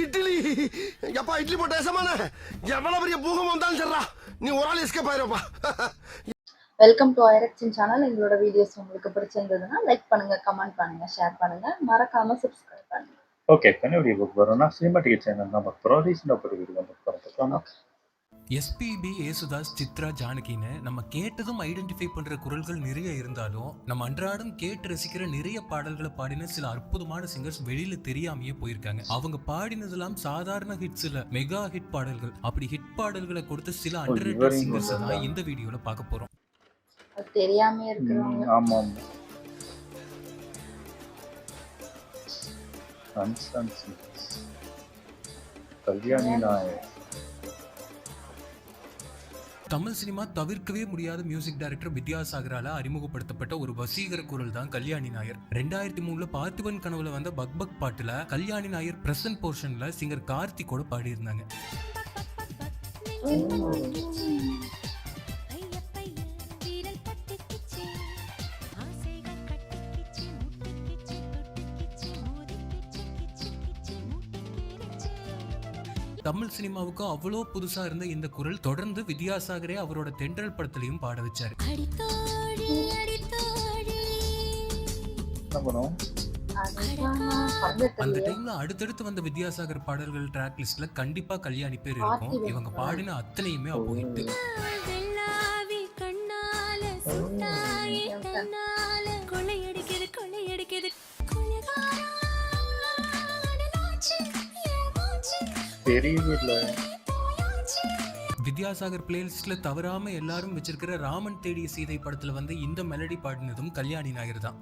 இட்லி எப்பா இட்லி போட்ட ஏசமான எவ்வளவு பெரிய பூகம் வந்தாலும் சரிடா நீ ஒரு ஆள் எஸ்கேப் ஆயிருப்பா. வெல்கம் டு ஐரக்ஷன் சேனல். எங்களோட வீடியோஸ் உங்களுக்கு பிடிச்சிருந்ததுன்னா லைக் பண்ணுங்க, கமெண்ட் பண்ணுங்க, ஷேர் பண்ணுங்க, மறக்காம சப்ஸ்கிரைப் பண்ணுங்க. ஓகே, கன்னியுடைய புக் வரோம்னா சினிமாட்டிக் சேனல் தான் பார்க்க போகிறோம். ரீசெண்டாக போட்டு வீடியோ வந்து பார்த்துக்கலாம். எஸ்பிபி, ஏசுதாஸ், சித்ரா, ஜானகின்னு நம்ம கேட்டதும் ஐடென்டிஃபை பண்ற குரல்கள் நிறைய இருந்தாலும் நம்ம அன்றாடம் கேட்டு ரசிக்கிற நிறைய பாடல்களை பாடின சில அற்புதமான சிங்கர்ஸ் வெளியில தெரியாமையே போயிருக்காங்க. அவங்க பாடினதெல்லாம் சாதாரண ஹிட்ஸ் இல்ல, மெகா ஹிட் பாடல்கள். அப்படி ஹிட் பாடல்களை கொடுத்த சில அண்டர்ரேட்டட் சிங்கர்ஸ் தான் இந்த வீடியோல பார்க்க போறோம். தெரியாம இருக்கிறவங்க. ஆமா கல்யாணி நாயர். தமிழ் சினிமா தவிர்க்கவே முடியாத மியூசிக் டைரக்டர் வித்யாசாகரால அறிமுகப்படுத்தப்பட்ட ஒரு வசீகர குரல் தான் கல்யாணி நாயர். 2003 பார்த்திபன் கனவுல வந்த பக் பக் பாட்டுல கல்யாணி நாயர் பிரசன்ட் போர்ஷன்ல சிங்கர் கார்த்திகோட பாடியிருந்தாங்க. தமிழ் சினிமாவுக்கு அவ்வளோ புதுசா இருந்த இந்த குரல் தொடர்ந்து வித்யாசாகரே அவரோட தென்றல் படத்திலையும் பாட வச்சாரு. அந்த டைம்ல அடுத்தடுத்து வந்த வித்யாசாகர் பாடல்கள் ட்ராக் லிஸ்ட்ல கண்டிப்பா கல்யாணி பேர் இருக்கும். இவங்க பாடின அத்தனையுமே அப்போ ஹிட். வித்யாசாகர் பிளேலிஸ்ட்ல தவறாம எல்லாரும் வச்சிருக்கிற ராமன் தேடிய சீதை படத்துல வந்து இந்த மெலடி பாடினதும் கல்யாணி நாயர் தான்.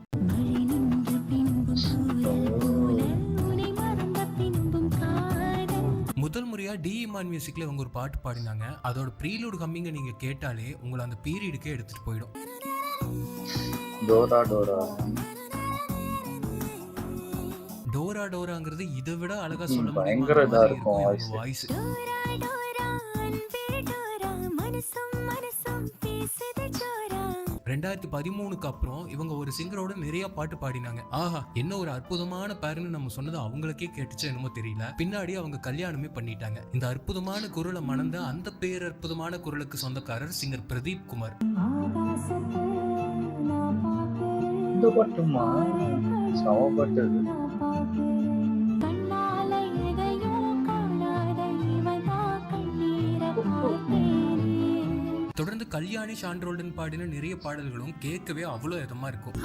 முதல் முறையா டி இமான் மியூசிக்ல இவங்க ஒரு பாட்டு பாடினாங்க. அதோட ப்ரீலூட் ஹம்மிங்க நீங்க கேட்டாலே உங்களை அந்த பீரியடுக்கே எடுத்துட்டு போயிடும். டோரா டோராங்கிறது இதை விட அழகா சொல்ல முடியும் வாய்ஸ். 2013 அப்புறம் இவங்க ஒரு சிங்கரோட நிறைய பாட்டு பாடினாங்க. ஆஹா, என்ன ஒரு அற்புதமான பேருன்னு நம்ம சொன்னது அவங்களுக்கே கேட்டுச்சு என்னமோ தெரியல. பின்னாடி அவங்க கல்யாணமே பண்ணிட்டாங்க. இந்த அற்புதமான குரலை மணந்த அந்த பேர் அற்புதமான குரலுக்கு சொந்தக்காரர் சிங்கர் பிரதீப் குமார். தொடர்ந்து கல்யாணி, சாண்ட்ரோல்டன் பாடின நிறைய பாடல்களும் கேட்கவே அவ்வளோ இதமா இருக்கும்.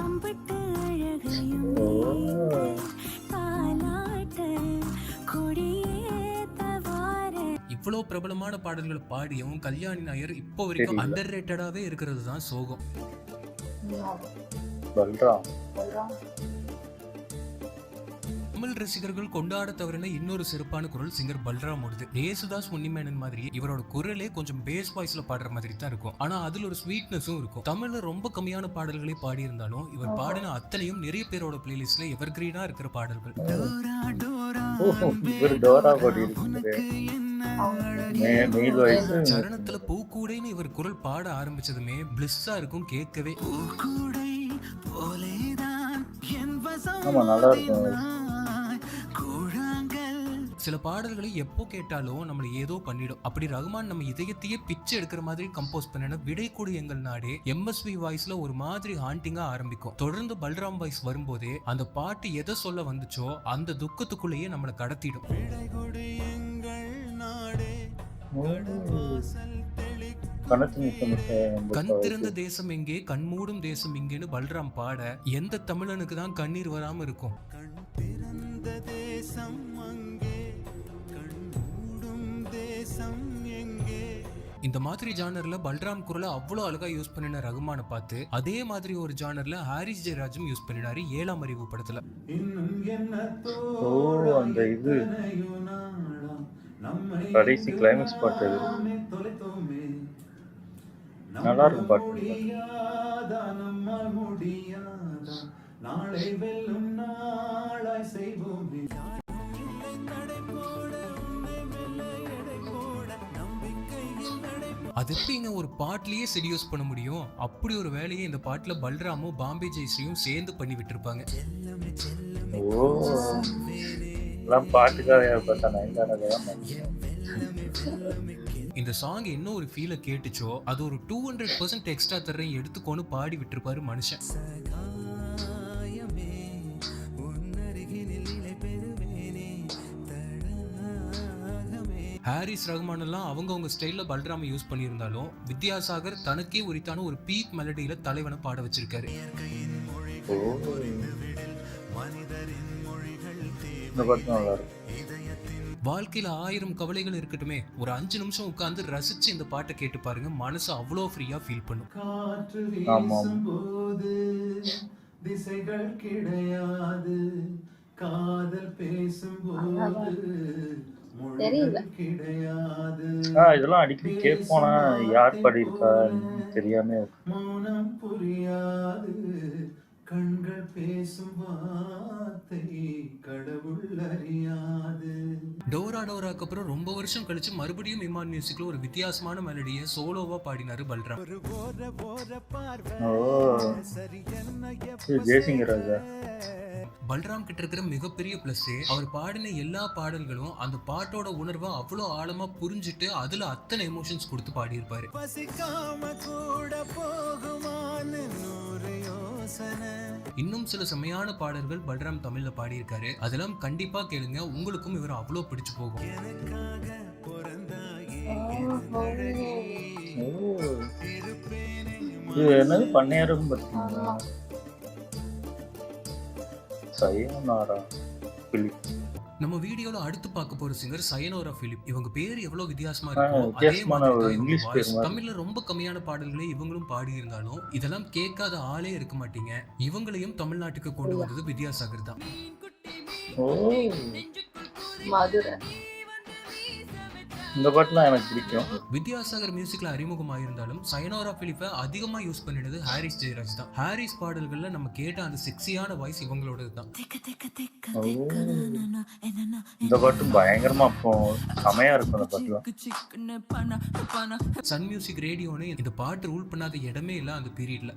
இவ்வளவு பிரபலமான பாடல்கள் பாடியும் கல்யாணி நாயர் இப்போ வரைக்கும் அண்டர்ரேட்டடாவே இருக்கிறது தான் சோகம். தமிழ் ரசிகர்கள் கொண்டாட தவறின இன்னொரு சிறப்பான குரல் சிங்கர் பல்ராம் ஓடுது. ஏசுதாஸ், உன்னிமேனன் மாதிரி இவரோட குரலே கொஞ்சம் பேஸ் வாய்ஸ்ல பாடுற மாதிரி தான் இருக்கும். ஆனா அதுல ஒரு ஸ்வீட்னஸும் இருக்கும். தமிழ்ல ரொம்ப கம்மியான பாடல்களை பாடி இருந்தாலும் இவர் பாடின அத்தனையும் நிறைய பேரோட பிளேலிஸ்ட்ல எவர்கிரீனா இருக்கிற பாடல்கள். சரணத்துல பூக்கூடைன்னு இவர் குரல் பாட ஆரம்பிச்சதுமே பிளிஸ்ஸா இருக்கும் கேட்கவே. சில பாடல்களை எப்போ கேட்டாலும் நம்மளை ஏதோ பண்ணிடும். அப்படி ரகுமான் நம்ம இதயத்தையே பிச்சு எடுக்கிற மாதிரி கம்போஸ் பண்ணின விடை கூடு எங்கள் நாடே எம்எஸ்வி வாய்ஸ்ல ஒரு மாதிரி ஹாண்டிங்கா ஆரம்பிக்கும். தொடர்ந்து பல்ராம் வாய்ஸ் வரும்போதே அந்த பாட்டு எதை சொல்ல வந்துச்சோ அந்த துக்கத்துக்குள்ளேயே நம்மளை கடத்திடும். கண் திறந்த தேசம் எங்கே, கண்மூடும் தேசம் எங்கேன்னு பல்ராம் பாட எந்த தமிழனுக்கு தான் கண்ணீர் வராம இருக்கும்? இந்த மாதிரி ஜானர்ல பல்ராம் குரலை அவ்வளவு அழகா யூஸ் பண்ணின ரகுமான பார்த்து அதே மாதிரி ஒரு ஜானர்ல ஹாரிஸ் ஜெயராஜும் யூஸ் பண்ணினாரு 7ஆம் அறிவு படத்துல. கடைசி கிளைமேக்ஸ் பாட்டு நல்லா இருக்கும். பாட்டு அது எப்படிங்க ஒரு பாட்டிலேயே செடியூஸ் பண்ண முடியும்? அப்படி ஒரு வேலையை இந்த பாட்டுல பல்ராமும் பாம்பே ஜெயஸ்ரீயும் சேர்ந்து பண்ணி விட்டுருப்பாங்க. எல்லாம் பாட்டுக்காக பார்த்தா நயன்தாராக தான் நினைக்கிறேன். இந்த சாங் என்ன ஒரு ஃபீலை கேட்டுச்சோ அது ஒரு 200% எக்ஸ்ட்ரா தர்றேன் எடுத்துக்கோன்னு பாடி விட்டுருப்பாரு மனுஷன். ஹாரிஸ் ரஹ்மான் எல்லாம் அவங்கவுங்க ஸ்டைல்ல பல்ராம யூஸ் பண்ணியிருந்தாலும் வித்யாசாகர் தனக்கே உரித்தான ஒரு பீக் மெலடியில தலைவனை பாட வச்சிருக்காரு. ஓ, இந்த பாட்டு நல்லா இருக்கு. வாழ்க்கையில 1000 கவலைகள் இருக்கட்டுமே, ஒரு 5 நிமிஷம் உட்கார்ந்து ரசிச்சு இந்த பாட்டை கேட்டு பாருங்க, மனசு அவ்வளோ ஃப்ரீயா ஃபீல் பண்ணும். ஆமாம். திசைகள் கிடையாது, காதல் பேசும்போது தெரியல. கிடையாது, இதெல்லாம் அடிக்கடி கேட்போனா யார் பாடியிருக்கா தெரியாம இருக்கு. மௌனம் புரியாது, கண்கள் பேசும் வார்த்தை கடவுள் அறியாது. டோரா டோராக்கு அப்புறம் ரொம்ப வருஷம் கழிச்சு மறுபடியும் இமான் மியூசிக்ல ஒரு வித்தியாசமான மெலடியை சோலோவா பாடினாரு பல்ராம். ஓ, இது ஜெயசிங்கராஜா. பல்ராம் கிட்ட இருக்கிற மிகப்பெரிய பிளஸ் அவர் பாடின எல்லா பாடல்களும் அந்த பாட்டோட உணர்வை அவ்வளோ ஆழமா புரிஞ்சுட்டு அதுல அத்தனை எமோஷன்ஸ் கொடுத்து பாடியிருப்பாரு. இன்னும் சில செமையான பாடல்கள் பல்ராம் தமிழ்ல பாடியிருக்காரு, அதெல்லாம் கண்டிப்பா கேளுங்க, உங்களுக்கும் இவர் அவ்வளோ பிடிச்சு போகும். இது என்னது பண்ணையாரும் பார்த்தீங்களா? சயனோரா பிலிப். நம்ம வீடியோல அடுத்து பார்க்க போற சிங்கர் சயனோரா பிலிப். இவங்க பேர் எவ்வளவு வித்தியாசமா இருக்கும், அதே வித்தியாசமான மாதிரி ஒரு தான் இவங்க இங்கிலீஷ் voice. பேர் மாதிரி. தமிழ்ல ரொம்ப கம்மியான பாடல்களை இவங்களும் பாடி இருந்தாலும் இதெல்லாம் கேட்காத ஆளே இருக்க மாட்டீங்க. இவங்களையும் தமிழ்நாட்டுக்கு கொண்டு வந்தது வித்யாசாகர் தான். ஓ, மதுரை. இந்த பாட்டுலாம் எனக்கு பிடிக்கும். வித்யாசாகர் மியூசிக்ல அறிமுகமாயிருந்தாலும் சயனோரா பிலிப்பை அதிகமா யூஸ் பண்ணினது ஹாரிஸ் ஜெயராஜ் தான். ஹாரிஸ் பாடல்கள்ல நம்ம கேட்ட அந்த செக்ஸியான வாய்ஸ் இவங்களோடது தான். ஓ, இந்த பாட்டும் பயங்கரமா அப்போ செமையா இருக்கும். அந்த பாட்டுலாம் சன் மியூசிக் ரேடியோன்னு இந்த பாட்டு ரூல் பண்ணாத இடமே இல்ல அந்த பீரியட்ல.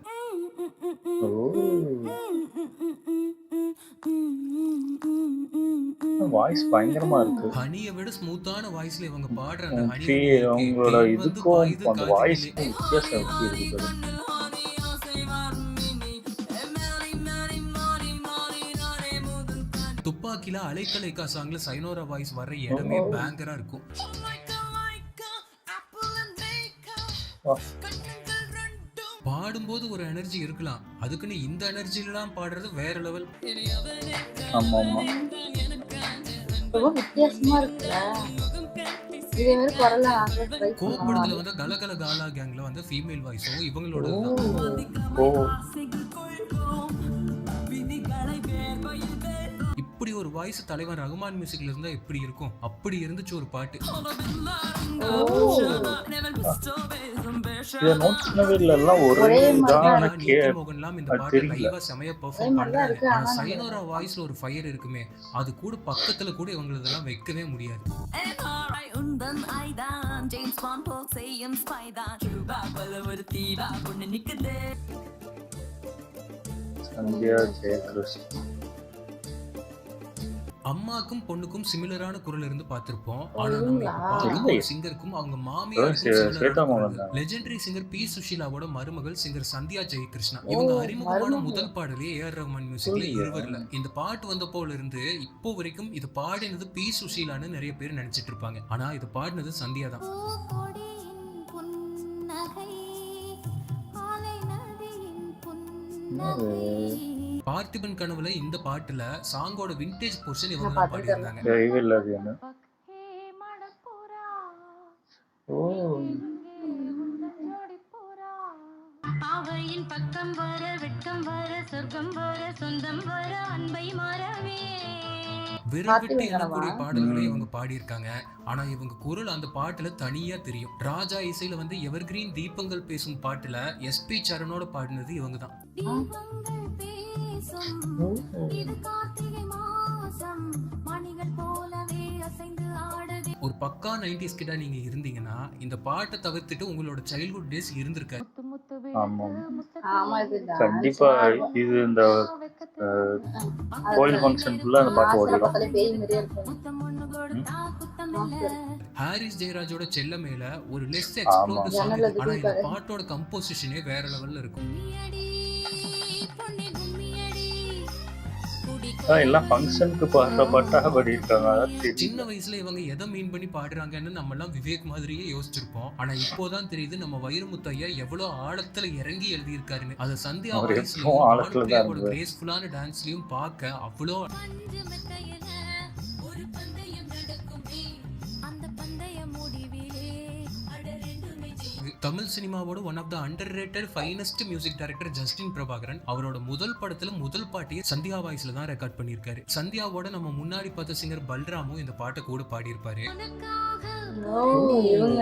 வாய்ஸ் பயங்கரமா இருக்கு. ஹனியை விட ஸ்மூத்தான வாய்ஸ்ல இவங்க பாடுற அந்த ஹனி அவங்களோட இதுக்கும் அந்த வாய்ஸ்க்கும் வித்தியாசம் எப்படி இருக்குது. துப்பாக்கில அலைக்கலைக்கா சாங்ல சைனோரா வாய்ஸ் வர்ற இடமே பேங்கரா இருக்கும். பாடும்போது ஒரு எனர்ஜி இருக்கலாம், அதுக்குன்னு இந்த எனர்ஜிலாம் பாடுறது வேற லெவல். ஆமா ஆமா, ரொம்ப வித்தியாசமா இருக்குல்ல. இதே மாதிரி குரல்ல நாங்க ட்ரை கோபப்படுதுல வந்து கலகல காலா கேங்ல வந்து ஃபீமேல் வாய்ஸும் இவங்களோட ஓ, இப்படி ஒரு வாய்ஸ் தலைவன் ரகுமான் மியூசிக்ல இருந்தா எப்படி இருக்கும், அப்படி இருந்துச்சு ஒரு பாட்டு. இதை நோட் பண்ணவே இல்லை, எல்லாம் ஒரே இதான மோகன்லாம் இந்த பாட்டு லைவா செமையா பெர்ஃபார்ம் பண்றாரு. ஆனா சைனோரா வாய்ஸ்ல ஒரு ஃபயர் இருக்குமே, அது கூட பக்கத்துல கூட இவங்களதெல்லாம் வைக்கவே முடியாது. சந்தியா ஜெயகிருஷ்ணன். அம்மாக்கும் பொண்ணுக்கும் சிமிலரான குரல் இருந்து பார்த்திருப்போம். ஆனா நம்ம இப்ப பார்க்க சிங்கருக்கும் அவங்க மாமியாருக்கும் லெஜெண்டரி சிங்கர் பி சுஷீலாவோட மருமகள் சிங்கர் சந்தியா ஜெயகிருஷ்ணா. இவங்க அறிமுகமான முதல் பாடலே ஏஆர் ரஹ்மான் மியூசிக்ல இருவர்ல. இந்த பாட்டு வந்த போல இருந்து இப்போ வரைக்கும் இது பாடினது பி சுஷீலான்னு நிறைய பேர் நினைச்சிட்டு இருப்பாங்க. ஆனா இது பாடினது சந்தியா தான். பார்த்திபன் கனவுல இந்த பாட்டுல சாங்கோட விண்டேஜ் போர்ஷன் இவங்க தான் பாடியிருந்தாங்க. பாவையின் பக்கம் வர வெட்கம் வர சொர்க்கம் வர சொந்தம் வர அன்பை மறவே விரல் விட்டு எண்ணக்கூடிய பாடல்களை இவங்க பாடியிருக்காங்க. ஆனா இவங்க குரல் அந்த பாட்டுல தனியா தெரியும். ராஜா இசையில வந்து எவர்கிரீன் தீபங்கள் பேசும் பாட்டுல எஸ்பி சரணோட பாடினது இவங்க தான். ஒரு பக்கா 90s கிட்ட நீங்க இருந்தீங்கன்னா இந்த பாட்டை தவிர்த்துட்டு உங்களோட சைல்ட்ஹுட் டேஸ் இருந்திருக்காரு. கண்டிப்பா இது இந்த கோயில் ஃபங்க்ஷன் ஃபுல்லாக அந்த பாட்டு ஓடிடும். பார்த்தாலே பேய் மாதிரியே இருக்கும். முத்தம் ஒண்ணு கொடுத்தா குத்தம் இல்ல. ஹாரிஸ் ஜெயராஜோட செல்ல மேல ஒரு லெஸ் எக்ஸ்ப்ளோர்டு சாங் ஜன்னல்ல ஆனா இந்த திடீர்னு பாட்டோட கம்போசிஷனே வேற லெவல்ல இருக்கும். கும்மியடி, பொன்னே கும்மியடி, எல்லாம் ஃபங்க்ஷனுக்கு பாடுற பாட்டாக பாடியிருக்காங்க. அதான் தெரியும். சின்ன வயசுல இவங்க எதை மீன் பண்ணி பாடுறாங்கன்னு நம்ம எல்லாம் விவேக் மாதிரியே யோசிச்சிருப்போம். ஆனா இப்போதான் தெரியுது நம்ம வைரமுத்து ஐயா எவ்வளவு ஆழத்துல இறங்கி எழுதியிருக்காருன்னு. அதை சந்தியா அவர் வாய்ஸ்லயும் எப்பவும் ஆழத்துல தான் அவரோட இருந்தாரு. கிரேஸ்ஃபுல்லான டான்ஸ்லயும் பார்க்க அவ்வளோ. பஞ்சு மெத்தையில ஒரு பந்தயம் நடக்குமே, அந்த பந்தய முடிவிலே அட ரெண்டுமே ஜெயிக்கும். தமிழ் சினிமாவோட one of the underrated finest music director Justin Prabhakaran அவரோட முதல் படத்துல முதல் பாட்டையே சந்தியா வாய்ஸ்ல தான் ரெக்கார்ட் பண்ணியிருக்காரு. சந்தியாவோட நம்ம முன்னாடி பார்த்த சிங்கர் பல்ராமும் இந்த பாட்டை கூட பாடியிருப்பாரு. ஓ, இவங்க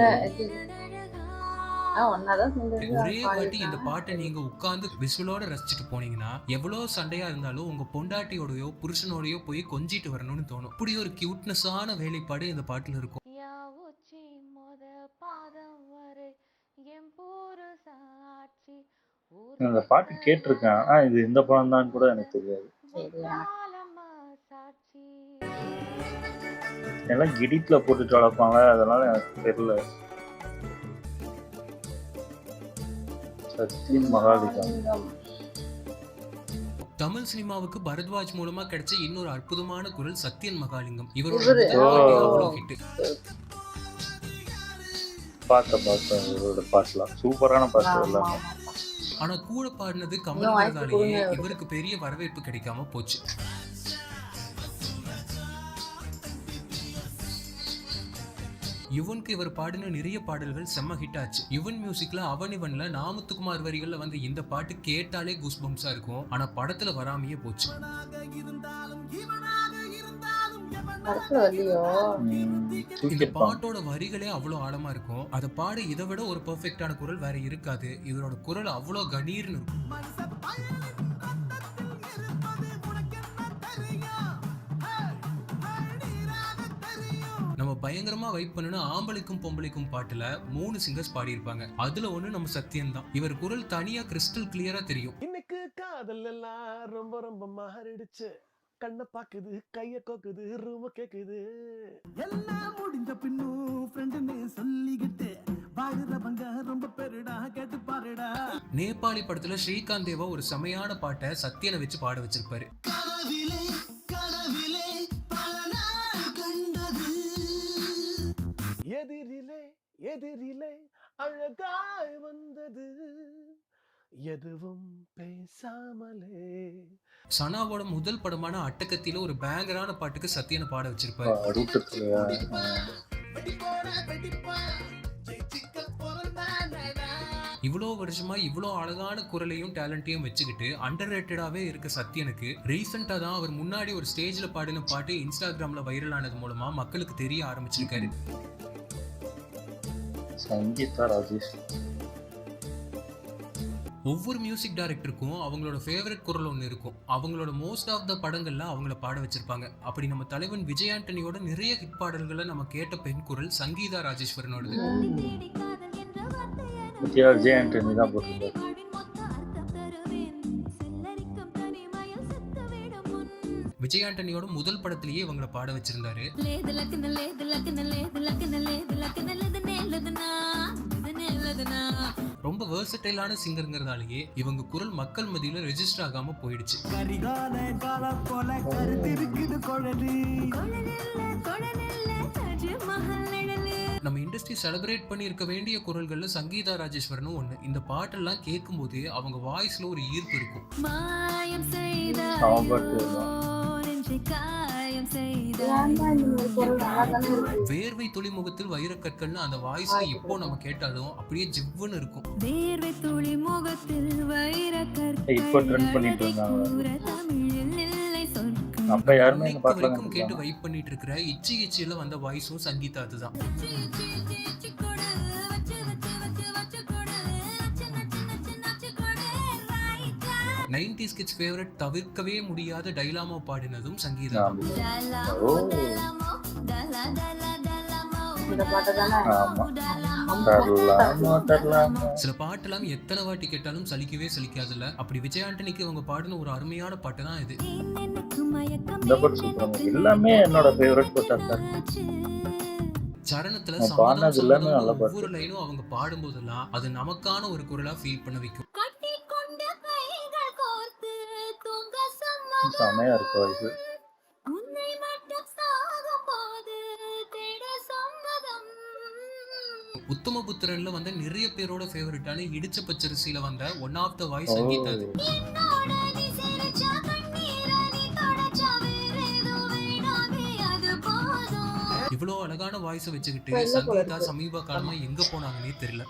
ஒன்னாதான் ஒரே வாட்டி இந்த பாட்டை நீங்க உட்கார்ந்து விசுவலோட ரசிச்சுட்டு போனீங்கன்னா எவ்வளவு சண்டையா இருந்தாலும் உங்க பொண்டாட்டியோடயோ புருஷனோடயோ போய் கொஞ்சிட்டு வரணும்னு தோணும். இப்படி ஒரு கியூட்னஸான வேலைப்பாடு இந்த பாட்டுல இருக்கும். யா உச்சி மொத பாதம் வரை என் புருஷாட்சி அந்த பாட்டு கேட்டிருக்கேன். ஆனால் இது இந்த படம் தான் கூட எனக்கு தெரியாது. சாட்சி. எல்லாம் கிடிட்டில் போட்டுட்டு வளர்ப்பாங்க, அதனால எனக்கு தெரியல. சத்தியன் மகாலிங்கம். தமிழ் சினிமாவுக்கு பரத்வாஜ் மூலமா கிடைச்ச இன்னொரு அற்புதமான குரல் சத்யன் மகாலிங்கம். இவரோட இவரு. முதல் பாட்டே அவ்வளவு hit. பார்த்தேன் இவரோட பாட்டுலாம் சூப்பரான பாட்டு எல்லாம். ஆனா கூட பாடினது இன்னும் வாய்ப்பு கமல்ங்கிறதாலேயே கொடுங்க அவருக்கு. இவருக்கு பெரிய வரவேற்பு கிடைக்காம போச்சு. யுவனுக்கு இவர் பாடின நிறைய பாடல்கள் செம்ம ஹிட் ஆச்சு. யுவன் மியூசிக்ல அவன் இவன்ல நாமத்துக்குமார் வரிகள்ல வந்து இந்த பாட்டு கேட்டாலே கூஸ் பம்ப்ஸா இருக்கும். ஆனா படத்துல வராமையே போச்சு. படத்துல வரலையோ? இந்த தூக்கியிருப்பாங்க. பாட்டோட வரிகளே அவ்வளவு ஆழமா இருக்கும். அதை பாட இதை விட ஒரு பெர்ஃபெக்டான குரல் வேற இருக்காது. இவரோட குரல் அவ்வளவு கணீர்னு இருக்கும். நம்ம பயங்கரமா வைப் பண்ணணும். ஆம்பளைக்கும் பொம்பளைக்கும் பாட்டுல 3 சிங்கர்ஸ் பாடியிருப்பாங்க. அதுல ஒண்ணு நம்ம சத்யன் தான். இவர் குரல் தனியா கிறிஸ்டல் கிளியரா தெரியும். இன்னைக்கு காதல் எல்லாம் ரொம்ப ரொம்ப மாறிடுச்சு. கண்ணை பாக்குது, கைய கோக்குது, ரூம கேக்குது. எல்லாம் முடிஞ்ச பின்னும் ஃப்ரெண்டுன்னு சொல்லிக்கிட்டு வாழுறவங்க ரொம்ப பெருடா, கேட்டு பாருடா. நேபாளி படத்துல ஸ்ரீகாந்த் தேவா ஒரு செமையான பாட்டை சத்யனை வச்சு பாட வச்சிருப்பாரு. கனவிலே கனவிலே பல நாள் கண்டது, எதிரிலே எதிரிலே அழகாய் வந்தது, எதுவும் பேசாமலே. சனாவோட முதல் படமான அட்டகத்தில ஒரு பேங்கரான பாட்டுக்கு சத்யனை பாட வச்சிருப்பாரு. ரூட்டுக்குள்ளயா? இவ்வளோ வருஷமா இவ்வளோ அழகான குரலையும் டேலண்ட்டையும் வச்சுக்கிட்டு அண்டர் ரேட்டடாவே இருக்க சத்யனுக்கு ரீசெண்டா தான் அவர் முன்னாடி ஒரு ஸ்டேஜ்ல பாடின பாட்டு இன்ஸ்டாகிராம்ல வைரல் ஆனது மூலமா மக்களுக்கு தெரிய ஆரம்பிச்சிருக்காரு. சங்கீதா ராஜேஷ். ஒவ்வொரு மியூசிக் டைரக்டருக்கும் அவங்களோட ஃபேவரட் குரல் ஒன்று இருக்கும். அவங்களோட மோஸ்ட் ஆஃப் த படங்கள்ல அவங்கள பாட வச்சிருப்பாங்க. அப்படி நம்ம தலைவன் விஜய் ஆண்டனியோட நிறைய ஹிட் பாடல்களை நம்ம கேட்ட பெண் குரல் சங்கீதா ராஜேஸ்வரனோடது. விஜய் ஆண்டனி தான் போட்டிருந்தார். விஜய் ஆண்டனியோட முதல் படத்திலேயே இவங்களை பாட வச்சிருந்தாரு. ரொம்ப வெர்சடைலான சிங்கர்ங்கிறதாலேயே இவங்க குரல் மக்கள் மத்தியில ரெஜிஸ்டர் ஆகாம போயிடுச்சு. நம்ம இண்டஸ்ட்ரி செலிப்ரேட் பண்ணி இருக்க வேண்டிய குரல்கள்ல சங்கீதா ராஜேஸ்வரனும் ஒண்ணு. இந்த பாட்டெல்லாம் கேட்கும் போது அவங்க வாய்ஸ்ல ஒரு ஈர்ப்பு இருக்கும். வேர்வை துளி முகத்தில் வைரக்கற்கள்னு அந்த வாய்ஸ்ல இப்போ நம்ம கேட்டாலும் அப்படியே ஜிவ்வுன்னு இருக்கும். வேர்வை துளி முகத்தில் வைரக்கற்கள் இப்போ ட்ரெண்ட் பண்ணிட்டு இருந்தாங்க. அப்ப யாருமே இந்த இன்னைக்கு பாட்டுல வரைக்கும் கேட்டு வைப் பண்ணிட்டு இருக்கிற இச்சி இச்சியில வந்த வாய்ஸும் சங்கீதா அதுதான். 90s கிட்ஸ் ஃபேவரட் தவிர்க்கவே முடியாத டைலாமா பாடினதும் சங்கீதா. அந்த பாட்டு தானே? ஆமா. தரலாமா. சில பாட்டெல்லாம் எத்தனை வாட்டி கேட்டாலும் சலிக்கவே சலிக்காதுல்ல. அப்படி விஜய் ஆண்டனிக்கு அவங்க பாடின ஒரு அருமையான பாட்டு தான் இது. இந்த பாட்டு சூப்பர். எல்லாமே என்னோட ஃபேவரட் பாட்டா சார். சரணத்துல நான் சம்மதம் பாடினது எல்லாமே சம்மதம் நல்ல பாட்டு. ஒவ்வொரு லைனும் அவங்க பாடும்போதெல்லாம் அது நமக்கான ஒரு குரலா ஃபீல் பண்ண வைக்கும். கட்டிக்கொண்ட கைகள் கோர்த்து தூங்க சம்மதம். செமையா இருக்கு வாய்ஸ். உன்னை மட்டும் சாகும்போது தேட சம்மதம். உத்தமபுத்திரன்ல வந்த நிறைய பேரோட ஃபேவரட்டான இடிச்ச பச்சரிசியில வந்த one of the voice Sangeetha அது. என்னோட நீ சிரிச்சா கண்ணீரை நீ தொடச்சா வேறேதோ வேணாமே அது போதும். இவ்வளோ அழகான வாய்ஸை வச்சுக்கிட்டு வெள்ளை சங்கீதா போல சமீப காலமா எங்க போனாங்கன்னே தெரியல.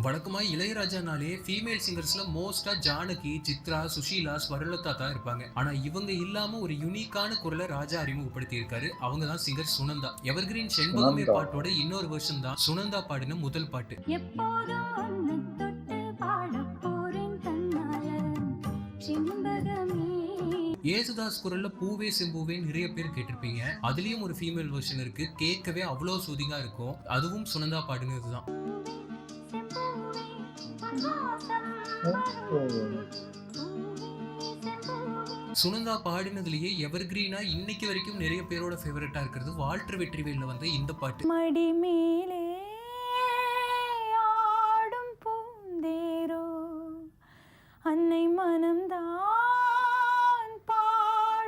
வழக்கமா இளையராஜானாலே ஃபீமேல் சிங்கர்ஸ்ல மோஸ்டா ஜானகி, சித்ரா, சுஷீலா, ஸ்வரலதா தான் இருப்பாங்க. ஆனா இவங்க இல்லாம ஒரு யூனிக்கான குரலை ராஜா அறிமுகப்படுத்தி இருக்காரு. அவங்க தான் சிங்கர் சுனந்தா. எவர்கிரீன் செண்பகமே சுனந்தா. பாட்டோட இன்னொரு வெர்ஷன் தான் சுனந்தா பாடின முதல் பாட்டு. எப்போதும் ஒன்னு தொட்டு பாடப் போறேன் தன்னால செண்பகமே. ஏசுதாஸ் குரல்ல பூவே செம்பூவே நிறைய பேர் கேட்டிருப்பீங்க. அதுலயும் ஒரு ஃபீமேல் வெர்ஷன் இருக்கு. கேட்கவே அவ்வளோ சூதிங்கா இருக்கும். அதுவும் சுனந்தா பாடினது தான். சுனந்தா பாடினதுலயே எவர்கிரீனா இன்னைக்கு வரைக்கும் நிறைய பேரோட ஃபேவரட்டா இருக்கிறது வால்டர் வெற்றிவேல்ல வந்த இந்த பாட்டு. மடி மேலே ஆடும் பூந்தேரோ அன்னை மனம்தான்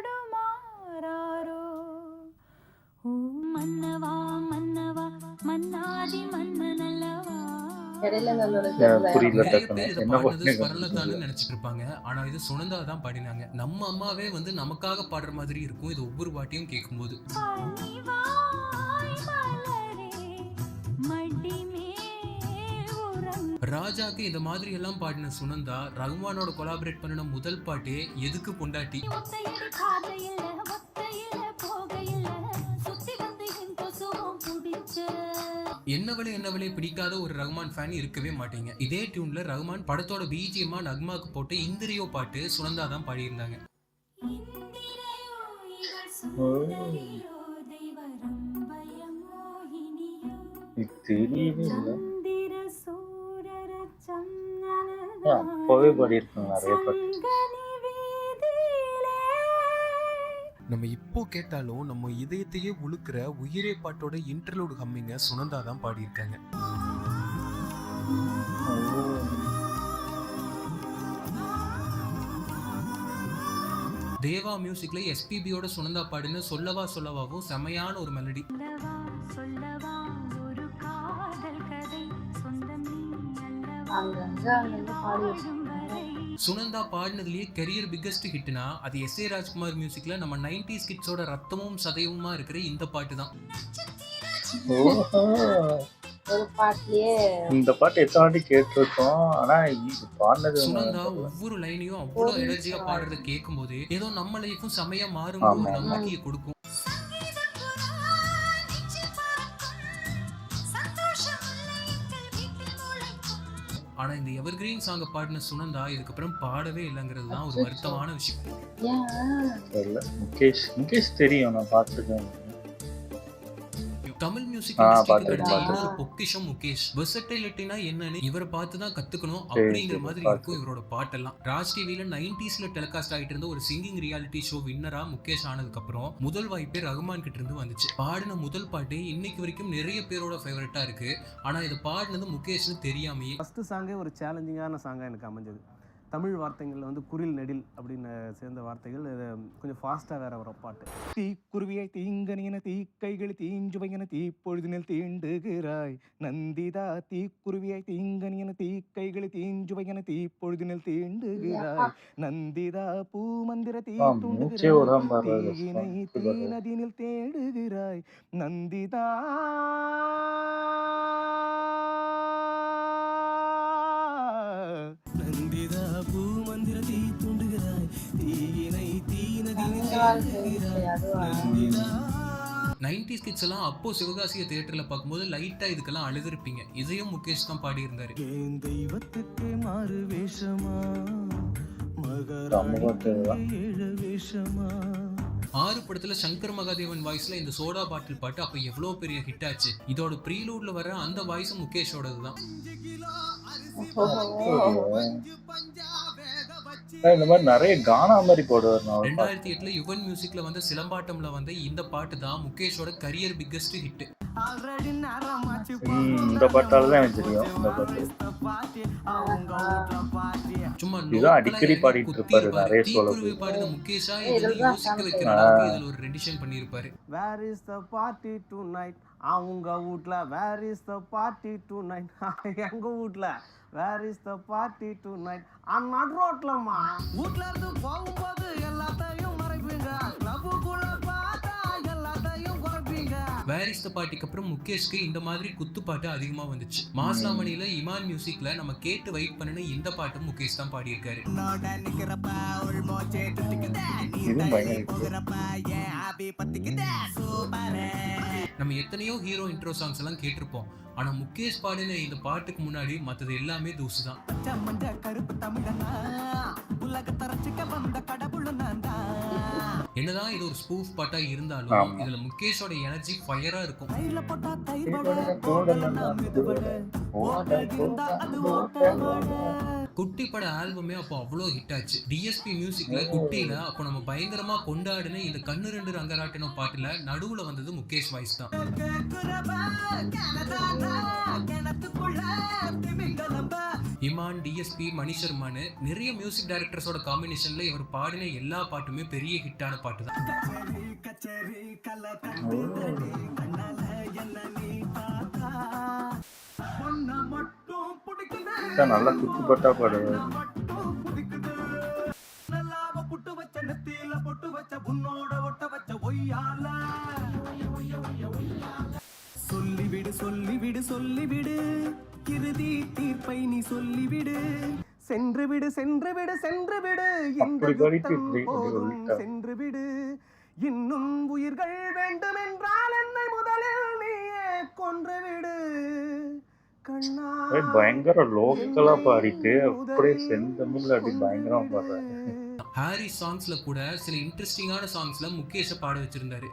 பாடுமாறாரோ. ஓ மன்னவா மன்னவா மன்னாதி மன்னனல்லவா. இடையில நம்மளோட புரியல நிறைய டக்குனு. பேர் இதை என்ன பாடினது பாட்டு ஸ்வரலதான்னு நினைச்சிட்டு இருப்பாங்க. ஆனா இது சுனந்தா தான் பாடினாங்க. நம்ம அம்மாவே வந்து நமக்காக பாடுற மாதிரி இருக்கும் இது ஒவ்வொரு பாட்டையும் கேட்கும்போது. பனிவாய் மலரே மடி மேல் உறங்கு. ராஜாக்கு இந்த மாதிரி எல்லாம் பாடின சுனந்தா ரகுமானோட கொலாபரேட் பண்ணின முதல் பாட்டே எதுக்கு பொண்டாட்டி. ஒத்தையில காதையில ஒத்தையில போகையில சுத்தி வந்து என் கொசுவம் புடிச்ச. என்னவளே பிடிக்காத ஒரு ரகுமான் ஃபேன் இருக்கவே மாட்டீங்க. இதே டியூன்ல ரகுமான் படத்தோட பிஜிஎம்மா நக்மாக்கு போட்டு இந்திரியோ பாட்டு சுனந்தா தான் பாடியிருந்தாங்க. இந்திரையோ இவள் சுந்தரியோ தெய்வரம்பயமோ இனியோ. இது தெரியவே இல்லை. சந்திர சூரர அப்பவே பாடியிருக்காங்க நிறைய பாட்டு. சங்கனி வீதியிலே. நம்ம இப்போ கேட்டாலும் நம்ம இதயத்தையே உழுக்கிற உயிரே பாட்டோட இன்டர்லூட் ஹம்மிங்க சுனந்தா தான் பாடியிருக்காங்க. தேவா மியூசிக்ல எஸ்பிபியோட சுனந்தா பாடின சொல்லவா சொல்லவாவும் செமையான ஒரு மெலடி. சொல்லவா சொல்லவா ஒரு காதல் கதை சொந்தம் நீ அல்லவா. அங்கங்க பாடி வாழும் வரை சுனந்தா பாடினதுலயே கெரியர் பிக்கஸ்ட் ஹிட்னா அது எஸ்.ஏ. ராஜ்குமார் மியூசிக்ல நம்ம 90s கிட்ஸோட ரத்தமும் சதையுமா இருக்கிற இந்த பாட்டு தான். ஒரு பாட்டுலயே இந்த பாட்டு எத்தனை வாட்டி கேட்டிருக்கோம். ஆனா இது பாடினது சுனந்தா ஒவ்வொரு லைனையும் அவ்வளோ எனர்ஜியா பாடுறத கேட்கும் போது ஏதோ நம்ம லைஃபும் செமையா மாறும்போது ஒரு நம்பிக்கையை கொடுக்கும். ஆனா இந்த எவர்கிரீன் சாங்க பாடின சுனந்தா இதுக்கப்புறம் பாடவே இல்லைங்கிறது தான் ஒரு வருத்தமான விஷயம். ஏன் தெரியல. முகேஷ் தெரியும், நான் பார்த்துருக்கேன். தமிழ் மியூசிக் பார்த்திருக்கேன், கிடைச்ச பார்த்திருக்கேன். இன்னொரு பொக்கிஷம் முகேஷ். வெர்சடைலிட்டினா என்னன்னு இவரை பார்த்து தான் கத்துக்கணும் சரி, அப்படிங்கிற சரி, மாதிரி பார்த்து. இருக்கும் இவரோட பாட்டெல்லாம். ராஜ் டிவில 90sல டெலிகாஸ்ட் ஆகிட்டு இருந்த ஒரு சிங்கிங் ரியாலிட்டி ஷோ வின்னரா முகேஷ் ஆனதுக்கு அப்புறம் முதல் வாய்ப்பே ரகுமான் கிட்ட இருந்து வந்துச்சு. பாடின முதல் பாட்டே இன்னைக்கு வரைக்கும் நிறைய பேரோட ஃபேவரட்டா இருக்கு. ஆனா இது பாடினது முகேஷ்னு தெரியாமையே. ஃபஸ்ட்டு சாங்கே ஒரு சேலஞ்சிங்கான சாங்காக எனக்கு அமைஞ்சது. தமிழ் வார்த்தைகளில் வந்து குரில் நெடில் அப்படின்னு சேர்ந்த வார்த்தைகள் இது கொஞ்சம் ஃபாஸ்ட்டாக வேற வர பாட்டு. தீக்குருவியை தீங்கனியன தீக்கைகள் தீஞ்சுவையன தீப்பொழுதினில் தீண்டுகிறாய் நந்திதா. தீக்குருவியை தீங்கனியன தீக்கைகள் தீஞ்சுவையன தீப்பொழுதினில் தீண்டுகிறாய் நந்திதா. பூமந்திர தீ மூச்சே விடாம பாடுறது தீயினை தீநதினில் தேடுகிறாய் நந்திதா. நந்திதா பூமந்திர தீ தூண்டுகிறாய் தீயினை தீநதினில் தேடுகிறாய் நந்திதா. 90s கிட்ஸ் எல்லாம் அப்போ சிவகாசிய தியேட்டர்ல பார்க்கும்போது லைட்டா இதுக்கெல்லாம் அழுதுருப்பீங்க. இதையும் முகேஷ் தான் பாடி இருந்தாரு. ஏன் தெய்வத்துக்கு மாறு வேஷமா சமூகத்துதான். 6 படத்துல சங்கர் மகாதேவன் வாய்ஸ்ல இந்த சோடா பாட்டில் பாட்டு அப்ப எவ்வளவு பெரிய ஹிட் ஆச்சு. இதோட ப்ரீலூட்ல வர அந்த வாய்ஸும் முகேஷோடது தான். இந்த மாதிரி நிறைய கானா மாதிரி போடுவார். 2008 யுவன் மியூசிக்ல வந்த சிலம்பாட்டம்ல வந்து இந்த பாட்டு தான் முகேஷோட கரியர் பிக்கஸ்ட் ஹிட். இந்த பாட்டால தான் எனக்கு தெரியும். இந்த பாட்டு சும்மா இதான் அடிக்கடி பாடிட்டு இருப்பாரு நிறைய சோலோ. பாடின முகேஷா இதுல யோசிக்க வைக்கிற அளவுக்கு இதுல ஒரு ரெண்டிஷன் பண்ணிருப்பாரு. Where is the party tonight, அவங்க வீட்ல where is the party tonight, எங்க வீட்ல where is the party tonight, நடு ரோட்லம்மா. வீட்ல இருந்து போகும்போது எல்லாத்தையும் மறைப்பீங்க, கிளப்புக்குள்ள பார்த்தா எல்லாத்தையும் குறைப்பீங்க. வேர் இஸ் த பார்ட்டிக்கு அப்புறம் முகேஷ்க்கு இந்த மாதிரி குத்து பாட்டு அதிகமா வந்துச்சு. மாஸ்லாமணியில இமான் மியூசிக்ல நம்ம கேட்டு வெயிட் பண்ணின இந்த பாட்டு முகேஷ் தான் பாடியிருக்காரு. இதுவும் பயங்கர நம்ம எத்தனையோ ஹீரோ இன்ட்ரோ சாங்ஸ் எல்லாம் கேட்டிருப்போம். ஆனா முகேஷ் பாடின இந்த பாட்டுக்கு முன்னாடி மத்தது எல்லாமே தூசு தான். என்னதான் இது ஒரு ஸ்பூஃப் பாட்டா இருந்தாலும் இதுல முகேஷோட எனர்ஜி ஃபயரா இருக்கும். குட்டி பட ஆல்பமே அப்போ அவ்வளோ ஹிட் ஆச்சு. டிஎஸ்பி மியூசிக்ல குட்டியில அப்போ நம்ம பயங்கரமா கொண்டாடின இந்த கண்ணு ரெண்டு ரங்கராட்டினம் பாட்டுல நடுவுல வந்தது முகேஷ் வாய்ஸ் தான். இமான், டிஎஸ்பி, மணி சர்மான்னு நிறைய மியூசிக் டைரக்டர்ஸோட காம்பினேஷன்ல இவர் பாடின எல்லா பாட்டுமே பெரிய ஹிட்டான பாட்டு தான். நல்லா குத்து பட்டா பாடுவார். சொல்லிவிடு சொல்லிவிடு சொல்லிவிடு, இறுதி தீர்ப்பை நீ சொல்லிவிடு, சென்று விடு சென்று விடு சென்று விடு, இந்த யுத்தம் போதும் சென்று விடு, இன்னும் உயிர்கள் வேண்டும் என்றால் என்னை முதலில் நீயே கொன்று விடு. பயங்கர லோக்கலா பாடிட்டு அப்படியே செந்தமிழ்ல அப்படி பயங்கரமா பாடுறாரு. ஹாரி சாங்ஸ்ல கூட சில இன்ட்ரெஸ்டிங்கான சாங்ஸ்ல முகேஷ பாட வச்சிருந்தாரு.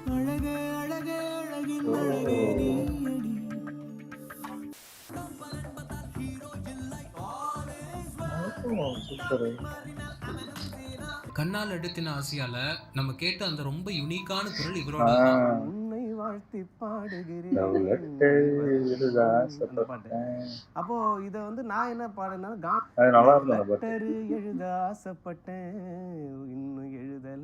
கண்ணால் எடுத்தின ஆசையால நம்ம கேட்ட அந்த ரொம்ப யுனிக்கான குரல் இவரோட. வாழ்த்தி பாடுகிறேன். அப்போ இத வந்து நான் என்ன பாடுனா, எழுத ஆசைப்பட்டேன் இன்னும் எழுதல,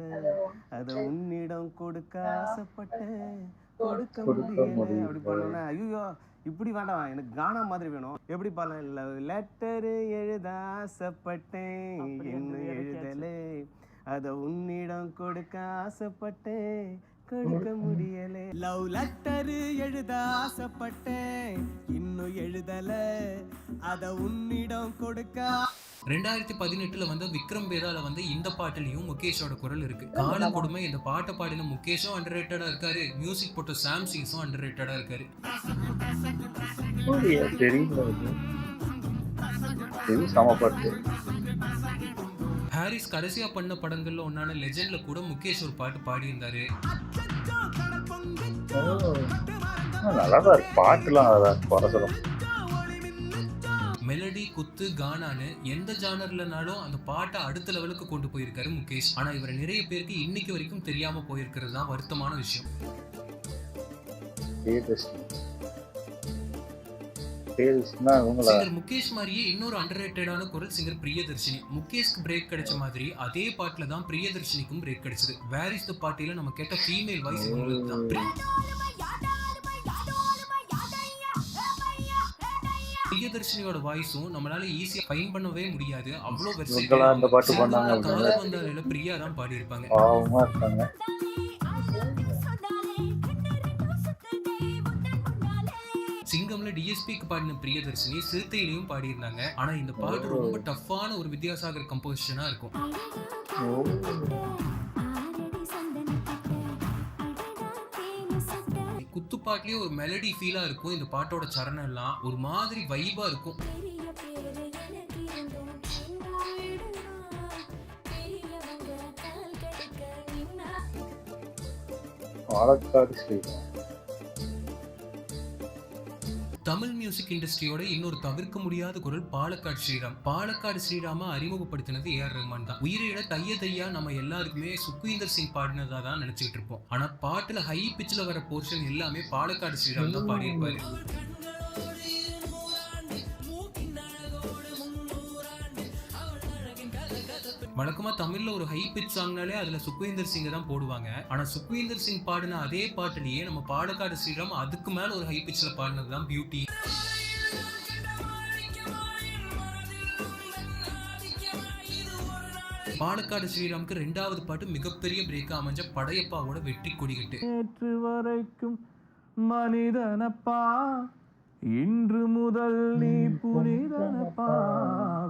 அத உன்னிடம் கொடுக்க ஆசைப்பட்டேன் கொடுக்க முடியல. அப்படி பாடுனா ஐயோ இப்படி வேண்டாம், எனக்கு கானா மாதிரி வேணும். எப்படி பாடல, லெட்டரு எழுத ஆசைப்பட்டேன் இன்னும் எழுதல, அத உன்னிடம் கொடுக்க ஆசைப்பட்டேன் கொடுக்க முடியல. லவ் லெட்டரு எழுத ஆசைப்பட்டேன் இன்னும் எழுதல, அத உன்னிடம் கொடுக்க. 2018 வந்த விக்ரம் வேதால வந்து இந்த பாட்டுலயும் முகேஷோட குரல் இருக்கு. கால கொடுமை இந்த பாட்டை பாடின முகேஷும் அண்டர்ரேட்டடா இருக்காரு, மியூசிக் போட்ட சாம் சிங்ஸும் அண்டர்ரேட்டடா இருக்காரு. ஹாரிஸ் கடைசியா பண்ண படங்கள்ல ஒன்னான லெஜெண்ட்ல கூட முகேஷ் ஒரு பாட்டு பாடியிருந்தாரு. மெலடி, குத்து, கானான்னு எந்த ஜானர்லனாலும் அந்த பாட்டை அடுத்த லெவலுக்கு கொண்டு போயிருக்காரு முகேஷ். ஆனா இவரை நிறைய பேருக்கு இன்னைக்கு வரைக்கும் தெரியாம போயிருக்கிறது தான் வருத்தமான விஷயம். சிங்கர் முகேஷ் மாதிரியே இன்னொரு அண்டர்ரேட்டடான குரல் சிங்கர் பிரியதர்ஷினி. முகேஷ்க்கு பிரேக் கிடைச்ச மாதிரி அதே பாட்டுல தான் பிரியதர்ஷினிக்கும் பிரேக் கிடைச்சது. வேர் இஸ் தி பார்ட்டில நம்ம கேட்ட ஃபீமேல் வாய்ஸ் இவங்களுக்கு தான். பிரியதர்ஷினியோட வாய்ஸும் நம்மளால ஈஸியா ஃபைன் பண்ணவே முடியாது, அவ்வளவு வெர்சடைலா. அந்த பாட்டு பண்ணாங்க, காதல் வந்தாலே பிரியா தான் பாடி இருப்பாங்க. சிங்கம்ல டிஎஸ்பிக்கு பாடின பிரியதர்ஷினி சிறுத்தையிலையும் பாடியிருந்தாங்க. ஆனா இந்த பாட்டு ரொம்ப டஃப்பான ஒரு வித்யாசாகர் கம்போசிஷனா இருக்கும். குத்துப்பாட்டுலயே ஒரு மெலடி ஃபீலா இருக்கும். இந்த பாட்டோட சரணம் எல்லாம் ஒரு மாதிரி வைபா இருக்கும். பாலக்காடு ஸ்ரீராம். தமிழ் மியூசிக் இண்டஸ்ட்ரியோட இன்னொரு தவிர்க்க முடியாத குரல் பாலக்காடு ஸ்ரீராம். பாலக்காடு ஸ்ரீராம அறிமுகப்படுத்தினது ஏஆர் ரஹ்மான் தான். உயிரிழ தைய தையா நம்ம எல்லாருக்குமே சுக்வீந்தர் சிங் பாடினதா தான் நினைச்சுக்கிட்டு இருப்போம். ஆனா பாட்டுல ஹை பிச்சில் வர போர்ஷன் எல்லாமே பாலக்காடு ஸ்ரீராம் தான் பாடியிருப்பாரு. வழக்கமா தமிழ்ல ஒரு ஹை பிச் சாங்னாலே அதுல சுக்வீந்தர் சிங் தான் போடுவாங்க. ஆனா சுக்வீந்தர் சிங் பாடின அதே பாட்டுலயே நம்ம பாலக்காடு ஸ்ரீராம் அதுக்கு மேல ஒரு ஹை பிச்ல பாடினதுதான் பியூட்டி. பாலக்காடு ஸ்ரீராமுக்கு 2வது பாட்டு மிகப்பெரிய பிரேக்கா அமைஞ்ச படையப்பாவோட வெற்றி கொடிகட்டு. நேற்று வரைக்கும் மனிதனப்பா, இன்று முதல் நீ புனிதனப்பா,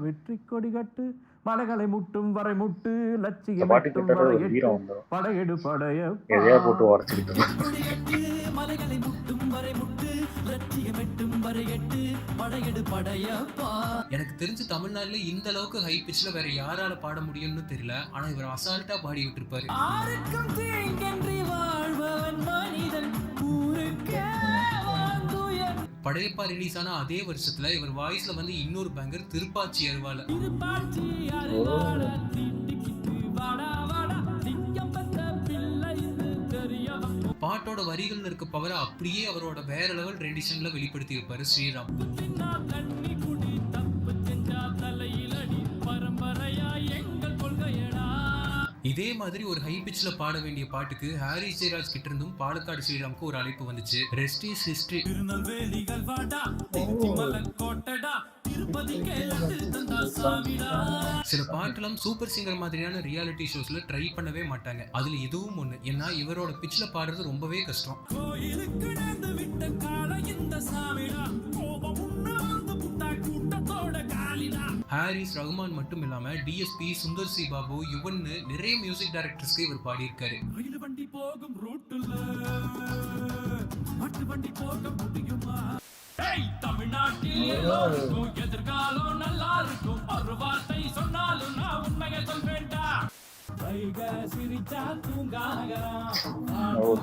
வெற்றி கொடி கட்டு, மலைகளை முட்டும் வரை முட்டு, இந்த லட்சியம் பாட்டு எட்டும் கிட்டத்தட்ட வரை ஒரு எட்டு, வீரம் வந்துடும். படையெடு படையப்பா. எதையா போட்டு உடச்சிக்கிட்டு மலைகளை முட்டும் வரை முட்டு, லட்சியம் எட்டும் வரை எட்டு, படையெடு படையப்பா. எனக்கு தெரிஞ்சு தமிழ்நாட்டுல இந்த அளவுக்கு ஹை பிச்ல வேற யாரால பாட முடியும்னு தெரியல. ஆனா இவர் அசால்ட்டா பாடி விட்டுருப்பாரு. ஆருக்கும் தீங்கன்றி வாழ்பவன் மனிதன், ஊருக்கே வாழ்ந்துயர். படையப்பா ரிலீஸ் ஆன அதே வருஷத்துல இவர் வாய்ஸ்ல வந்து இன்னொரு பேங்கர் திருப்பாச்சி அருவால. திருப்பாச்சி அருவாள தீட்டிக்கிட்டு வாடா வாடா, சிங்கம் பெற்ற பிள்ளை இது தெரியவா. பாட்டோட வரிகள்ல இருக்க பவரை அப்படியே அவரோட வேற லெவல் ரெண்டிஷன்ல வெளிப்படுத்தி இருப்பாரு ஸ்ரீராம். தின்னா தண்ணி குடி, தப்பு செஞ்சா தலையில் அடி, பரம்பரையா எங்கள் கொள்கையடா. இதே மாதிரி ஒரு ஹை பிச்ல பாட வேண்டிய பாட்டுக்கு ஹாரிஸ் ஜெயராஜ் கிட்ட இருந்தும் பாலக்காடு ஸ்ரீராமுக்கு ஒரு அழைப்பு வந்துச்சு. Rest is history. திருநெல்வேலிகள் வாடா, திருச்சிமலை கோட்டடா, திருப்பதிக்கே அது தந்தா சாமிடா. சில பாட்டெல்லாம் சூப்பர் சிங்கர் மாதிரியான ரியாலிட்டி ஷோஸ்ல ட்ரை பண்ணவே மாட்டாங்க. அதுல இதுவும் ஒண்ணு. ஏன்னா இவரோட பிச்ல பாடுறது ரொம்பவே கஷ்டம். கோயிலுக்கு நடந்து விட்ட கால இந்த சாமிடா, கோபம் உண்ணாந்து புட்டா கூட்டத்தோட காலிடா. ஹாரிஸ் ரஹ்மான் மட்டும் இல்லாம டிஎஸ்பி, சுந்தர் சி பாபு, யுவன்னு நிறைய மியூசிக் டைரக்டர்ஸ்க்கு இவர் பாடியிருக்காரு. ரயில் வண்டி போகும் ரூட்டுல மாட்டு வண்டி போக முடியுமா? ஏய், தமிழ்நாட்டில் எல்லோருக்கும் எதிர்காலம் நல்லா இருக்கும். ஒரு வார்த்தை சொன்னாலும் நான் உண்மையை சொல்வேண்டா. வைக சிரிச்சா தூங்கானகரம்,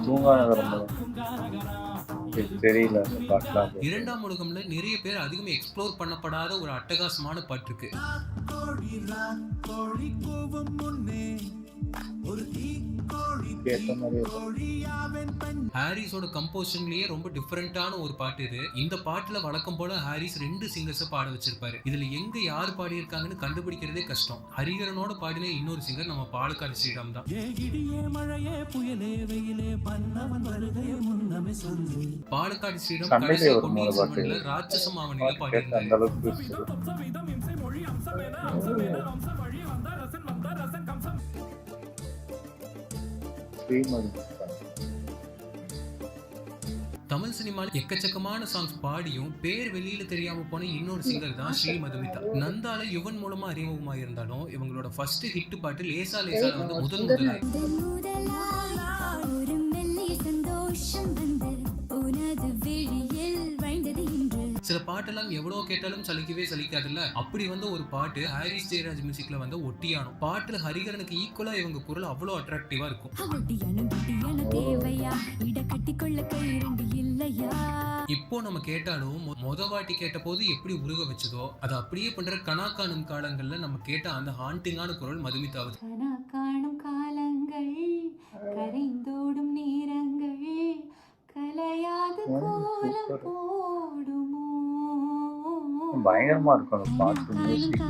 தூங்கானகரம் தூங்கானகரம். தெரியல அந்த பாட்டுலாம். 2ஆம் உலகம்ல நிறைய பேர் அதிகமா எக்ஸ்ப்ளோர் பண்ணப்படாத ஒரு அட்டகாசமான பாட்டு இருக்கு. கோழி கோவம் முன்னே ஒரு தீக்கோழி கேட்ட மாதிரி கோழியாவன் பெண். ஹாரிஸோட கம்போசிஷன்லயே ரொம்ப டிஃபரெண்டான ஒரு பாட்டு இது. இந்த பாட்டுல வழக்கம் போல ஹாரிஸ் 2 சிங்கர்ஸை பாட வச்சிருப்பாரு. இதுல எங்க யார் பாடியிருக்காங்கன்னு கண்டுபிடிக்கிறதே கஷ்டம். ஹரிஹரனோட பாடின இன்னொரு சிங்கர் நம்ம பாலக்காடு ஸ்ரீராம் தான். ஏ இடியே மழையே புயலே வெயிலே பண்ணவன் வருகையை முன்னமே சொல்லு. பாலக்காடு ஸ்ரீராம் சண்டையிலே கடைசியா ஒரு மூணு பொன்னியின் பாட்டு. செல்வன்ல ராட்சச மாவனியில கேட்ட பாடியிருந்தாரு. அந்த அளவுக்கு அம்சம் இம்சை மொழி அம்சமேன அம்சமேன அம்சம் வழி வந்த ரசன் கம்சம். ஸ்ரீமதி தமிழ் சினிமால எக்கச்சக்கமான சாங்ஸ் பாடியும் பேர் வெளியில தெரியாம போன இன்னொரு சிங்கர் தான் ஸ்ரீ மதுமிதா. நந்தால யுவன் மூலமா அறிமுகமா இருந்தாலும் இவங்களோட ஃபர்ஸ்ட் ஹிட் பாட்டு லேசா லேசா வந்து முதலாய். ஒரு மெல்லிய சந்தோஷம் வந்து உனது விழியில் வாழ்ந்தது இன்று. சில பாட்டெல்லாம் எவ்வளவு கேட்டாலும் சலிக்கவே சலிக்காதுல்ல. அப்படி வந்து ஒரு பாட்டு ஹாரிஸ் ஜெயராஜ் மியூசிக்ல வந்து ஒட்டியானம். பாட்டுல ஹரிஹரனுக்கு ஈக்குவலா இவங்க குரல் அவ்வளவு அட்ராக்டிவா இருக்கும். ஒட்டியான தேவையா, இட கட்டிக்கொள்ள கை இரண்டு இல்லையா. இப்போ நம்ம கேட்டாலும் மொத வாட்டி கேட்ட போது எப்படி உருக வச்சதோ அதை அப்படியே பண்ற கனா காணும் காலங்கள்ல நம்ம கேட்ட அந்த ஹாண்டிங்கான குரல் மதுமிதாவது. கனா காணும் காலங்கள், கரைந்தோடும் நேரங்கள், கலையாத கோலம் போடுமோ. பயங்கரமா இருக்கும் அந்த பாட்டு, மியூசிக்,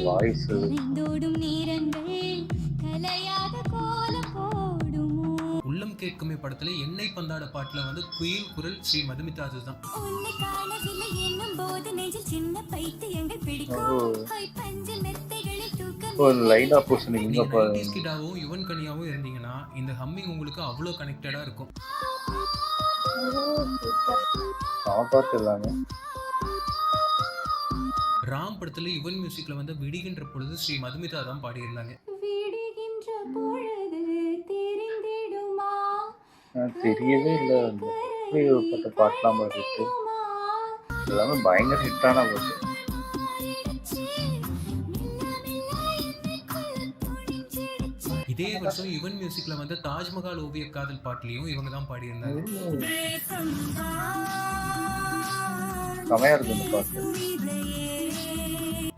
வாய்ஸ். கரைந்தோடும் நேரங்கள், கலையாத கோலம் போடுமோ. உள்ளம் கேட்குமே படத்துல எண்ணெய் பந்தாட பாட்டுல வந்து குயில் குரல் ஸ்ரீ மதுமிதாது தான். உன்னை காணவில்லை என்னும் போது நெஞ்சில் சின்ன பைத்தியங்கள் பிடிக்கும். பஞ்சில் மெத்தைகளில் தூக்கம் ஒரு லைனா போர்ஷன் இங்க நீங்க பாருங்க. 90s கிடாவும் யுவன் கனியாவும் இருந்தீங்கன்னா இந்த ஹம்மிங் உங்களுக்கு அவ்வளோ கனெக்டடா இருக்கும். பாட்டு எல்லாமே ராம் படத்துல யுவன் மியூசிக்ல வந்து விடுகின்ற பொழுது ஸ்ரீ மதுமிதா தான் பாடியிருந்தாங்க. விடுகின்ற பொழுது தெரிந்திடுமா, தெரியவே இல்லை. அந்த பட்ட பாட்டுலாம் பாடிட்டு எல்லாமே பயங்கர ஹிட்டான பாட்டு. இதே வருஷம் யுவன் மியூசிக்ல வந்த தாஜ்மஹால் ஓவிய காதல் பாட்டுலயும் இவங்க தான் பாடியிருந்தாங்க. செமையா இருக்கு இந்த பாட்டு.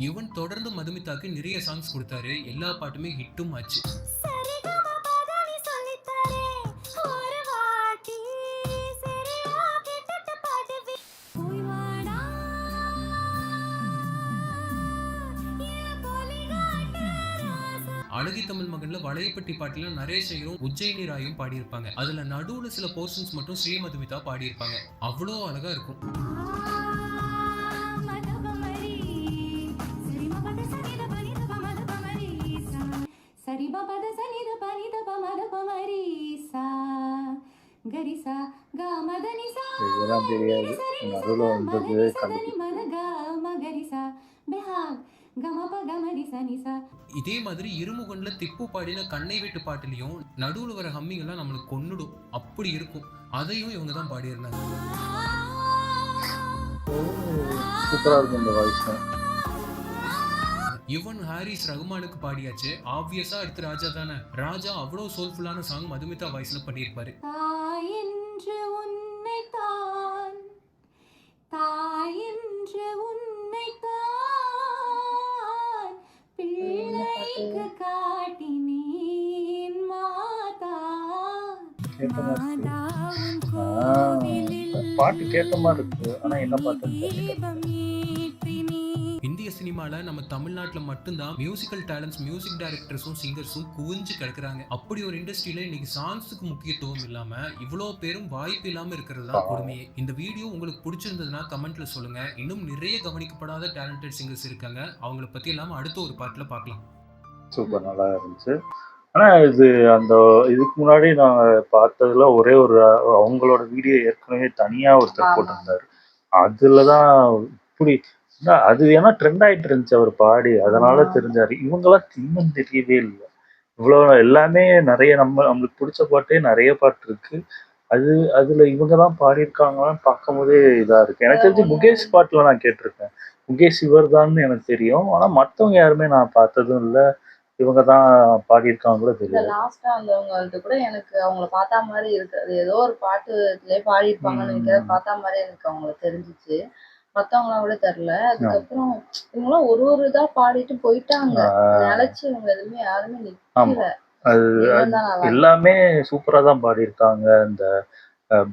யுவன் தொடர்ந்து மதுமிதாக்கு நிறைய சாங்ஸ் கொடுத்தாரு. எல்லா பாட்டுமே ஹிட்டும் ஆச்சு. அழகி தமிழ் மகன்ல வளையப்பட்டி பாட்டுல நரேஷையும் உஜ்ஜயினி ராயும் பாடியிருப்பாங்க. அதுல நடுவுல சில போர்ஷன்ஸ் மட்டும் ஸ்ரீ மதுமிதா பாடியிருப்பாங்க. அவ்வளோ அழகா இருக்கும். இதெல்லாம் தெரியாது. நடுவில் வந்தது இதே மாதிரி இருமுகன்ல திப்பு பாடின கண்ணை விட்டு பாட்டுலயும் நடுவுல வர ஹம்மிங் எல்லாம் நம்மளுக்கு கொன்னுடும். அப்படி இருக்கும். அதையும் இவங்க தான் பாடியிருந்தாங்க. சூப்பரா இருக்கும் இந்த வாய்ஸ். யுவன் ஹாரிஸ் ரகுமானுக்கு பாடியாச்சு. ஆப்வியஸா அடுத்து ராஜா தானே. ராஜா அவ்வளோ சோல்ஃபுல்லான சாங் மதுமிதா வாய்ஸ்ல பண்ணியிருப்பாரு. பாட்டு கேட்ட மாதிரி இருக்கு. ஆனா என்ன பாட்டு? இந்திய சினிமால நம்ம தமிழ்நாட்டுல மட்டும்தான் மியூசிக்கல் டேலண்ட்ஸ், மியூசிக் டைரக்டர்ஸும் சிங்கர்ஸும் குவிஞ்சு கிடக்குறாங்க. அப்படி ஒரு இண்டஸ்ட்ரியில இன்னைக்கு சாங்ஸுக்கு முக்கியத்துவம் இல்லாம இவ்வளோ பேரும் வாய்ப்பு இல்லாம இருக்கிறது தான் கொடுமையே. இந்த வீடியோ உங்களுக்கு பிடிச்சிருந்ததுன்னா கமெண்ட்ல சொல்லுங்க. இன்னும் நிறைய கவனிக்கப்படாத டேலண்டட் சிங்கர்ஸ் இருக்காங்க. அவங்கள பத்தி எல்லாம் அடுத்த ஒரு பாட்டுல பார்க்கலாம். சூப்பர், நல்லா இருந்துச்சு. ஆனா இது அந்த இதுக்கு முன்னாடி நான் பார்த்ததுல ஒரே ஒரு அவங்களோட வீடியோ ஏற்கனவே தனியா ஒருத்தர் போட்டிருந்தாரு. அதுலதான் இப்படி அது ஏன்னா ட்ரெண்ட் ஆயிட்டு இருந்துச்சு அவர் பாடி, அதனால தெரிஞ்சாரு. இவங்கெல்லாம் இன்னும் தெரியவே இல்லை. இவ்வளவு எல்லாமே நிறைய நம்மளுக்கு பிடிச்ச பாட்டே நிறைய பாட்டு இருக்கு. அதுல இவங்க தான் பாடியிருக்காங்கன்னு பார்க்கும் போதே இதா இருக்கு. எனக்கு தெரிஞ்சு முகேஷ் பாட்டுல நான் கேட்டிருக்கேன். முகேஷ் இவர் தான் எனக்கு தெரியும். ஆனா மத்தவங்க யாருமே நான் பார்த்ததும் இல்லை. இவங்க தான் பாடியிருக்காங்க கூட தெரியும். லாஸ்டா வந்தவங்கள்ட்ட கூட எனக்கு அவங்கள பார்த்தா மாதிரி இருக்கு. அது ஏதோ ஒரு பாட்டுலயே பாடியிருப்பாங்கன்னு நினைக்கிறேன். பார்த்தா மாதிரி எனக்கு அவங்கள தெரிஞ்சிச்சு. மத்தவங்களாம் கூட தெரியல. அதுக்கப்புறம் இவங்களாம் ஒரு இதா பாடிட்டு போயிட்டாங்க. நினைச்சு இவங்க எதுவுமே யாருமே நிக்கல. அது எல்லாமே சூப்பரா தான் பாடியிருக்காங்க. இந்த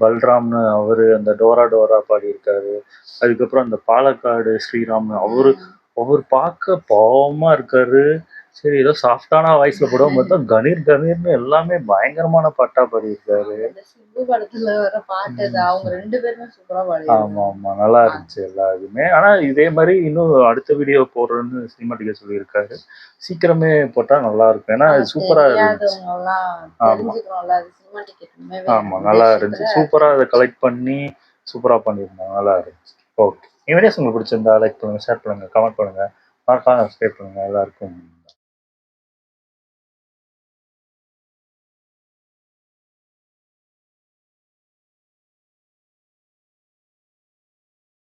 பல்ராம்னு அவரு அந்த டோரா பாடியிருக்காரு. அதுக்கப்புறம் அந்த பாலக்காடு ஸ்ரீராம் அவர் பார்க்க பாவமா இருக்காரு. சரி ஏதோ சாஃப்டான வாய்ஸ்ல போட மொத்தம் கணீர்னு எல்லாமே பயங்கரமான பாட்டா பாடியிருக்காரு. படத்துல வர பாட்டு அவங்க 2 பேருமே சூப்பரா பாடி. ஆமா நல்லா இருந்துச்சு எல்லா இதுமே. ஆனா இதே மாதிரி இன்னும் அடுத்த வீடியோ போடுறேன்னு சினிமாட்டிக்கா சொல்லியிருக்காரு. சீக்கிரமே போட்டா நல்லா இருக்கும். ஏன்னா சூப்பரா இருந்துச்சு. ஆமா நல்லா இருந்துச்சு. சூப்பரா அதை கலெக்ட் பண்ணி சூப்பரா பண்ணியிருந்தாங்க. நல்லா இருந்துச்சு. ஓகே, இந்த வீடியோஸ் உங்களுக்கு பிடிச்சிருந்தா லைக் பண்ணுங்க, ஷேர் பண்ணுங்க, கமெண்ட் பண்ணுங்க, மறக்காம சப்ஸ்கிரைப் பண்ணுங்க. எல்லாருக்கும்